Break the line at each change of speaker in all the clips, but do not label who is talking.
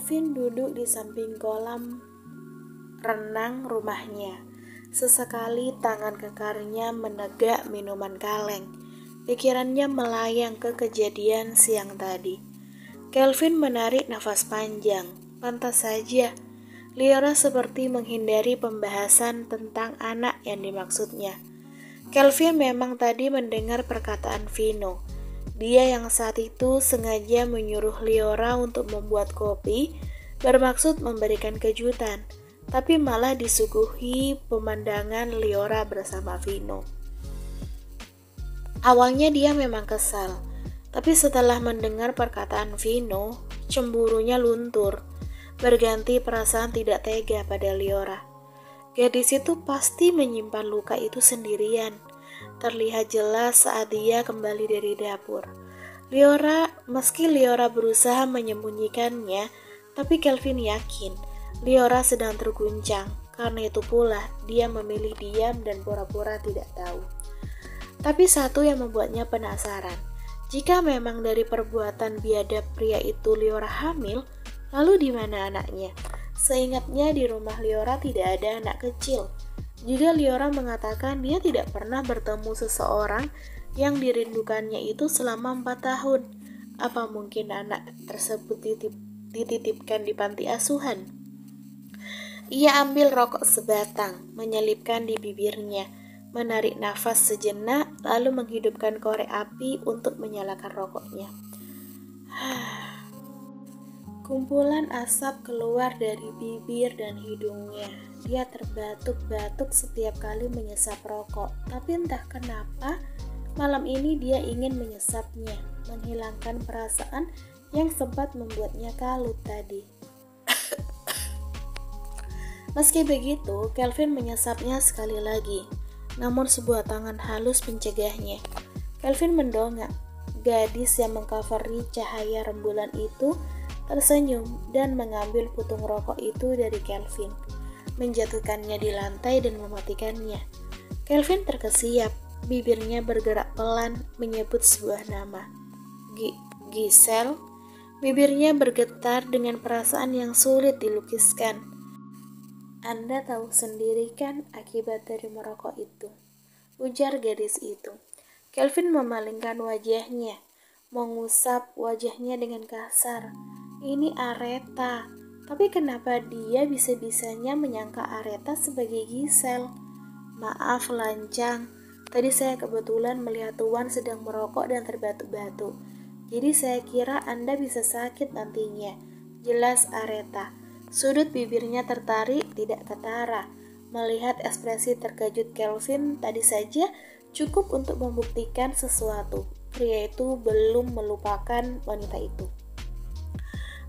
Kelvin duduk di samping kolam renang rumahnya. Sesekali tangan kekarnya menegak minuman kaleng. Pikirannya melayang ke kejadian siang tadi. Kelvin menarik nafas panjang. Pantas saja, Liora seperti menghindari pembahasan tentang anak yang dimaksudnya. Kelvin memang tadi mendengar perkataan Vino. Dia yang saat itu sengaja menyuruh Liora untuk membuat kopi, bermaksud memberikan kejutan, tapi malah disuguhi pemandangan Liora bersama Vino. Awalnya dia memang kesal, tapi setelah mendengar perkataan Vino, cemburunya luntur, berganti perasaan tidak tega pada Liora. Gadis itu pasti menyimpan luka itu sendirian. Terlihat jelas saat dia kembali dari dapur. Meski Liora berusaha menyembunyikannya, tapi Kelvin yakin Liora sedang terguncang. Karena itu pula dia memilih diam dan pura-pura tidak tahu. Tapi satu yang membuatnya penasaran. Jika memang dari perbuatan biadab pria itu Liora hamil, lalu di mana anaknya? Seingatnya di rumah Liora tidak ada anak kecil. Juga Liora mengatakan dia tidak pernah bertemu seseorang yang dirindukannya itu selama 4 tahun. Apa mungkin anak tersebut dititipkan di panti asuhan? Ia ambil rokok sebatang, menyelipkan di bibirnya, menarik nafas sejenak, lalu menghidupkan korek api untuk menyalakan rokoknya. Kumpulan asap keluar dari bibir dan hidungnya. Dia terbatuk-batuk setiap kali menyesap rokok. Tapi entah kenapa, malam ini dia ingin menyesapnya, menghilangkan perasaan yang sempat membuatnya kalut tadi. Meski begitu, Kelvin menyesapnya sekali lagi. Namun sebuah tangan halus mencegahnya. Kelvin mendongak. Gadis yang mengcoveri cahaya rembulan itu tersenyum dan mengambil putung rokok itu dari Kelvin, menjatuhkannya di lantai dan mematikannya. Kelvin terkesiap, bibirnya bergerak pelan menyebut sebuah nama. Giselle. Bibirnya bergetar dengan perasaan yang sulit dilukiskan. Anda tahu sendiri kan akibat dari merokok itu, ujar gadis itu. Kelvin memalingkan wajahnya, mengusap wajahnya dengan kasar. Ini Aretha, tapi kenapa dia bisa-bisanya menyangka Aretha sebagai Giselle? Maaf lancang, tadi saya kebetulan melihat Tuan sedang merokok dan terbatuk-batuk. Jadi saya kira Anda bisa sakit nantinya. Jelas Aretha. Sudut bibirnya tertarik, tidak ketara. Melihat ekspresi terkejut Kelvin tadi saja cukup untuk membuktikan sesuatu. Pria itu belum melupakan wanita itu.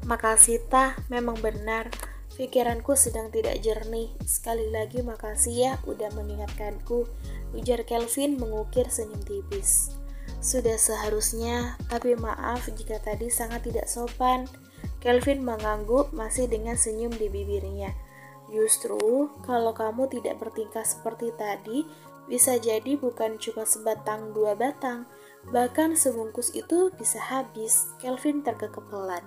Makasih Tah, memang benar. Pikiranku sedang tidak jernih. Sekali lagi makasih ya udah mengingatkanku, ujar Kelvin mengukir senyum tipis. Sudah seharusnya, tapi maaf jika tadi sangat tidak sopan. Kelvin mengangguk masih dengan senyum di bibirnya. Justru, kalau kamu tidak bertingkah seperti tadi, bisa jadi bukan cuma sebatang 2 batang, bahkan sebungkus itu bisa habis. Kelvin terkekepelan.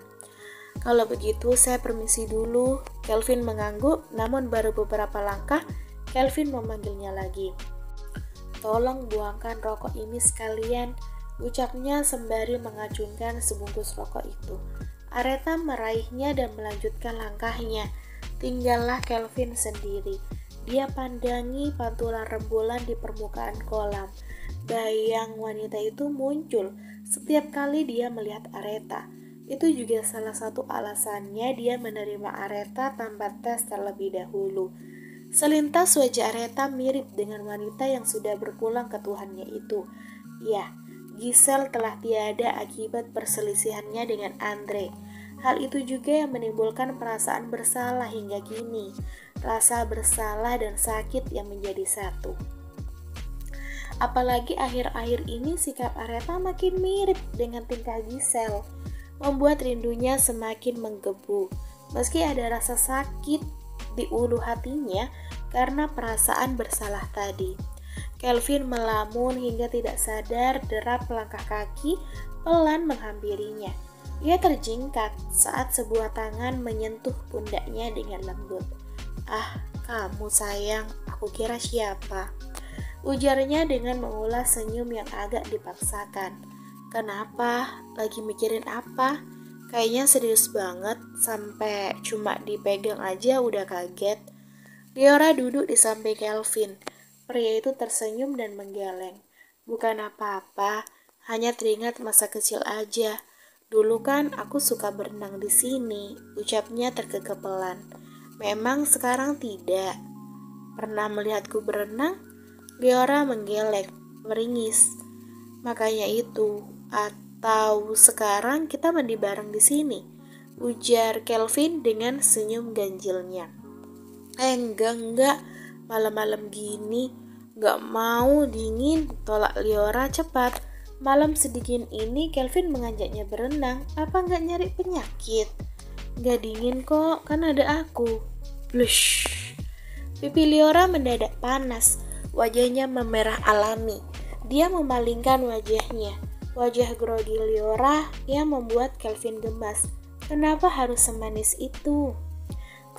Kalau begitu saya permisi dulu. Kelvin mengangguk, namun baru beberapa langkah Kelvin memanggilnya lagi. Tolong buangkan rokok ini sekalian, ucapnya sembari mengacungkan sebungkus rokok itu. Aretha meraihnya dan melanjutkan langkahnya. Tinggallah Kelvin sendiri. Dia pandangi pantulan rembulan di permukaan kolam. Bayang wanita itu muncul setiap kali dia melihat Aretha. Itu juga salah satu alasannya dia menerima Aretha tanpa tes terlebih dahulu. Selintas wajah Aretha mirip dengan wanita yang sudah berpulang ke Tuhannya itu. Ya, Giselle telah tiada akibat perselisihannya dengan Andre. Hal itu juga yang menimbulkan perasaan bersalah hingga kini. Rasa bersalah dan sakit yang menjadi satu. Apalagi akhir-akhir ini sikap Aretha makin mirip dengan tingkah Giselle, membuat rindunya semakin menggebu. Meski ada rasa sakit di ulu hatinya karena perasaan bersalah tadi. Kelvin melamun hingga tidak sadar derap langkah kaki pelan menghampirinya. Ia terjingkat saat sebuah tangan menyentuh pundaknya dengan lembut. "Ah, kamu sayang, aku kira siapa?" ujarnya dengan mengulas senyum yang agak dipaksakan. "Kenapa? Lagi mikirin apa? Kayaknya serius banget, sampai cuma dipegang aja udah kaget." Liora duduk di samping Kelvin. Pria itu tersenyum dan menggeleng. "Bukan apa-apa, hanya teringat masa kecil aja. Dulu kan aku suka berenang di sini," ucapnya terkekepelan. "Memang sekarang tidak. Pernah melihatku berenang?" Liora menggeleng, meringis. "Makanya itu, atau sekarang kita mandi bareng di sini?" ujar Kelvin dengan senyum ganjilnya. Enggak, malam-malam gini, nggak mau, dingin," tolak Liora cepat. Malam sedingin ini Kelvin mengajaknya berenang, apa nggak nyari penyakit? "Nggak dingin kok, kan ada aku." Blush. Pipi Liora mendadak panas, wajahnya memerah alami. Dia memalingkan wajahnya. Wajah grogi Liora yang membuat Kelvin gemas. Kenapa harus semanis itu?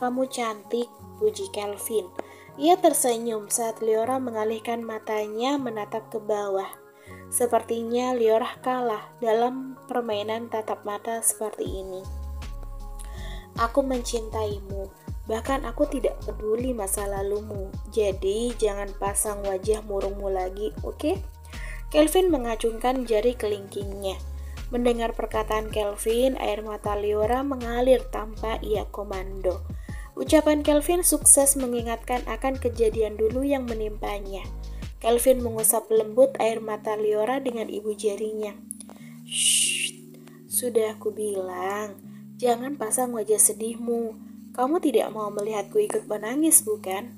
"Kamu cantik," puji Kelvin. Ia tersenyum saat Liora mengalihkan matanya menatap ke bawah. Sepertinya Liora kalah dalam permainan tatap mata seperti ini. "Aku mencintaimu, bahkan aku tidak peduli masa lalumu. Jadi jangan pasang wajah murungmu lagi, oke?" Kelvin mengacungkan jari kelingkingnya. Mendengar perkataan Kelvin, air mata Liora mengalir tanpa ia komando. Ucapan Kelvin sukses mengingatkan akan kejadian dulu yang menimpanya. Kelvin mengusap lembut air mata Liora dengan ibu jarinya. "Shh, sudah aku bilang, jangan pasang wajah sedihmu. Kamu tidak mau melihatku ikut menangis, bukan?"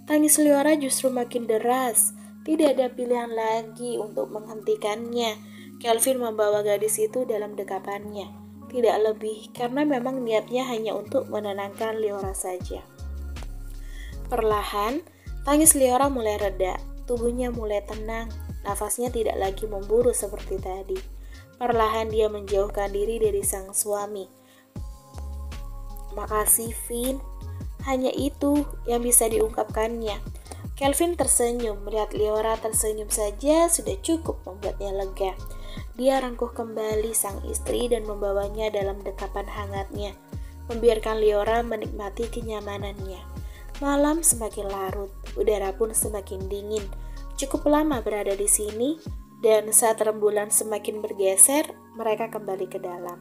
Tangis Liora justru makin deras. Tidak ada pilihan lagi untuk menghentikannya. Kelvin membawa gadis itu dalam dekapannya. Tidak lebih, karena memang niatnya hanya untuk menenangkan Liora saja. Perlahan, tangis Liora mulai reda. Tubuhnya mulai tenang, nafasnya tidak lagi memburu seperti tadi. Perlahan dia menjauhkan diri dari sang suami. "Makasih, Vin." Hanya itu yang bisa diungkapkannya. Kelvin tersenyum, melihat Liora tersenyum saja sudah cukup membuatnya lega. Dia rangkuh kembali sang istri dan membawanya dalam dekapan hangatnya, membiarkan Liora menikmati kenyamanannya. Malam semakin larut, udara pun semakin dingin. Cukup lama berada di sini, dan saat rembulan semakin bergeser, mereka kembali ke dalam.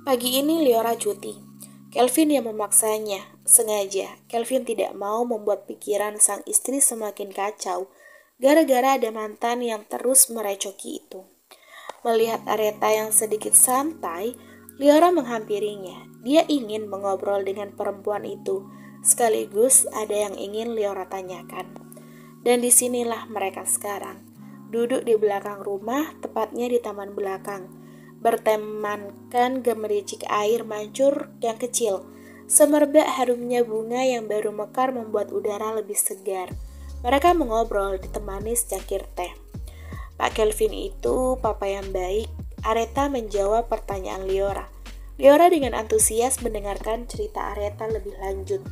Pagi ini Liora cuti. Kelvin yang memaksanya, sengaja. Kelvin tidak mau membuat pikiran sang istri semakin kacau, gara-gara ada mantan yang terus merecoki itu. Melihat Aretha yang sedikit santai, Liora menghampirinya. Dia ingin mengobrol dengan perempuan itu, sekaligus ada yang ingin Liora tanyakan. Dan disinilah mereka sekarang, duduk di belakang rumah, tepatnya di taman belakang, bertemankan gemericik air mancur yang kecil. Semerbak harumnya bunga yang baru mekar membuat udara lebih segar. Mereka mengobrol ditemani secangkir teh. "Pak Kelvin itu papa yang baik." Aretha menjawab pertanyaan Liora. Liora dengan antusias mendengarkan cerita Aretha lebih lanjut.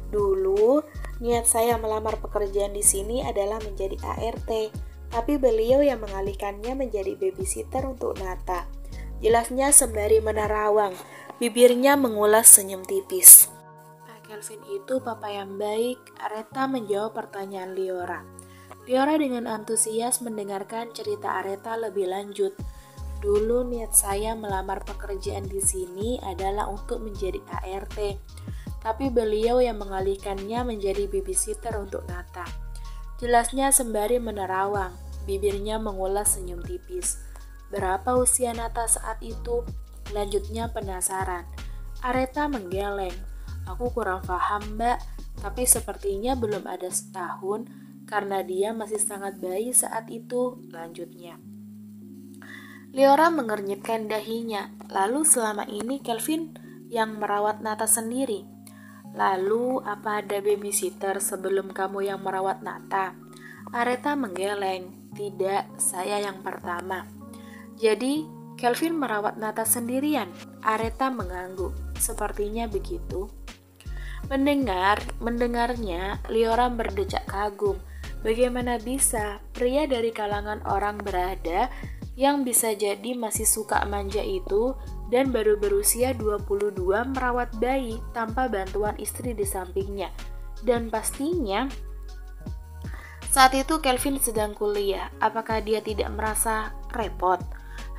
"Dulu, niat saya melamar pekerjaan di sini adalah menjadi ART, tapi beliau yang mengalihkannya menjadi babysitter untuk Nata." Jelasnya sembari menerawang, bibirnya mengulas senyum tipis. "Pak Kelvin itu papa yang baik." Aretha menjawab pertanyaan Liora. Liora dengan antusias mendengarkan cerita Aretha lebih lanjut. "Dulu niat saya melamar pekerjaan di sini adalah untuk menjadi ART, tapi beliau yang mengalihkannya menjadi babysitter untuk Nata." Jelasnya sembari menerawang, bibirnya mengulas senyum tipis. "Berapa usia Nata saat itu?" Lanjutnya penasaran. Aretha menggeleng. "Aku kurang paham, Mbak, tapi sepertinya belum ada setahun, karena dia masih sangat bayi saat itu." Lanjutnya. Liora mengernyitkan dahinya. "Lalu selama ini Kelvin yang merawat Nata sendiri?" "Lalu apa ada babysitter sebelum kamu yang merawat Nata?" Aretha menggeleng. "Tidak, saya yang pertama." Jadi, Kelvin merawat Nata sendirian. Aretha mengangguk. Sepertinya begitu. Mendengarnya, Liora berdecak kagum. Bagaimana bisa pria dari kalangan orang berada yang bisa jadi masih suka manja itu dan baru berusia 22 merawat bayi tanpa bantuan istri di sampingnya. Dan pastinya saat itu Kelvin sedang kuliah. Apakah dia tidak merasa repot?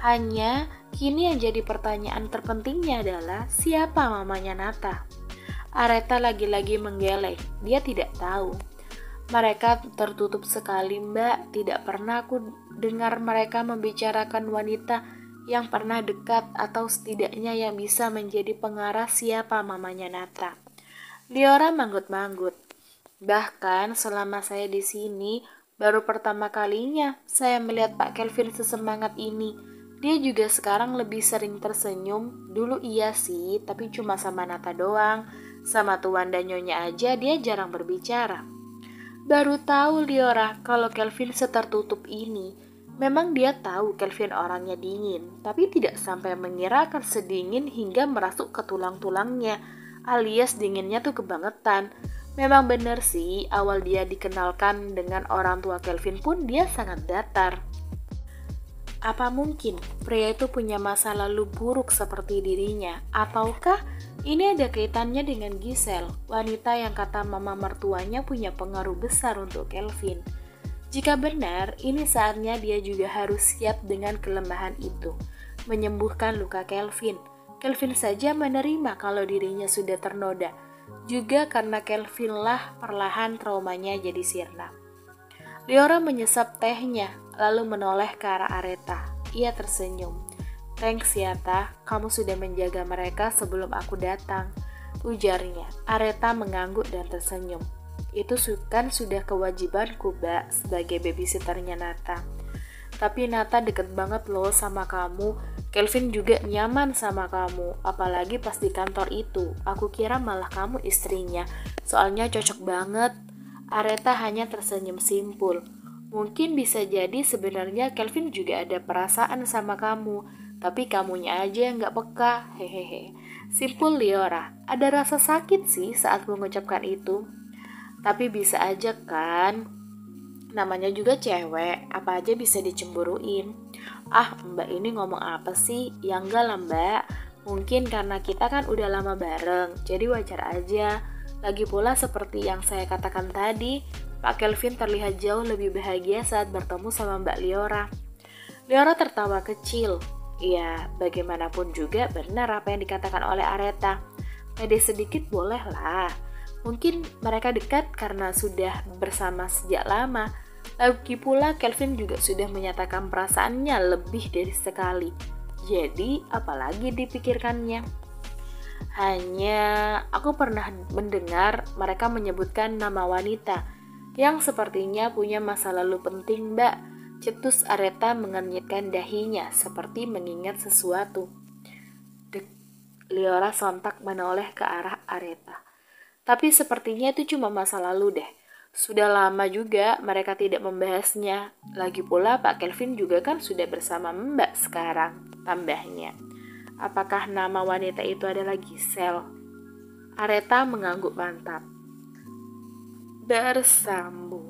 Hanya kini yang jadi pertanyaan terpentingnya adalah siapa mamanya Nata? Aretha lagi-lagi menggeleng. Dia tidak tahu. Mereka tertutup sekali, Mbak. Tidak pernah aku dengar mereka membicarakan wanita yang pernah dekat atau setidaknya yang bisa menjadi pengarah siapa mamanya Nata. Liora manggut-manggut. Bahkan selama saya di sini, baru pertama kalinya saya melihat Pak Kelvin sesemangat ini. Dia juga sekarang lebih sering tersenyum. Dulu iya sih, tapi cuma sama Nata doang. Sama Tuan dan Nyonya aja dia jarang berbicara. Baru tahu Liora kalau Kelvin setertutup ini. Memang dia tahu Kelvin orangnya dingin, tapi tidak sampai mengira akan sedingin hingga merasuk ke tulang-tulangnya, alias dinginnya tuh kebangetan. Memang benar sih, awal dia dikenalkan dengan orang tua Kelvin pun dia sangat datar. Apa mungkin pria itu punya masa lalu buruk seperti dirinya? Ataukah ini ada kaitannya dengan Giselle, wanita yang kata mama mertuanya punya pengaruh besar untuk Kelvin? Jika benar, ini saatnya dia juga harus siap dengan kelemahan itu, menyembuhkan luka Kelvin. Kelvin saja menerima kalau dirinya sudah ternoda, juga karena Kelvin lah perlahan traumanya jadi sirna. Liora menyesap tehnya, lalu menoleh ke arah Aretha. Ia tersenyum. Thanks ya, Tah, kamu sudah menjaga mereka sebelum aku datang, ujarnya. Aretha mengangguk dan tersenyum. Itu kan sudah kewajibanku, Mbak, sebagai babysitternya Nata. Tapi Nata deket banget loh sama kamu. Kelvin juga nyaman sama kamu, apalagi pas di kantor itu. Aku kira malah kamu istrinya, soalnya cocok banget. Aretha hanya tersenyum simpul. Mungkin bisa jadi sebenarnya Kelvin juga ada perasaan sama kamu, tapi kamunya aja yang gak peka, hehehe. Simpul Liora, ada rasa sakit sih saat mengucapkan itu. Tapi bisa aja kan, namanya juga cewek, apa aja bisa dicemburuin. Ah, Mbak ini ngomong apa sih? Ya enggak lah Mbak, mungkin karena kita kan udah lama bareng, jadi wajar aja. Lagi pula seperti yang saya katakan tadi, Pak Kelvin terlihat jauh lebih bahagia saat bertemu sama Mbak Liora. Liora tertawa kecil. Ya, bagaimanapun juga benar apa yang dikatakan oleh Aretha. Pede sedikit boleh lah. Mungkin mereka dekat karena sudah bersama sejak lama. Lagi pula Kelvin juga sudah menyatakan perasaannya lebih dari sekali. Jadi, apalagi dipikirkannya? Hanya aku pernah mendengar mereka menyebutkan nama wanita yang sepertinya punya masa lalu penting, Mbak. Cetus Aretha mengernyitkan dahinya seperti mengingat sesuatu. Dek, Liora sontak menoleh ke arah Aretha. Tapi sepertinya itu cuma masa lalu deh. Sudah lama juga mereka tidak membahasnya. Lagi pula Pak Kelvin juga kan sudah bersama Mbak sekarang, tambahnya. Apakah nama wanita itu adalah Giselle? Aretha mengangguk mantap. Bersambung.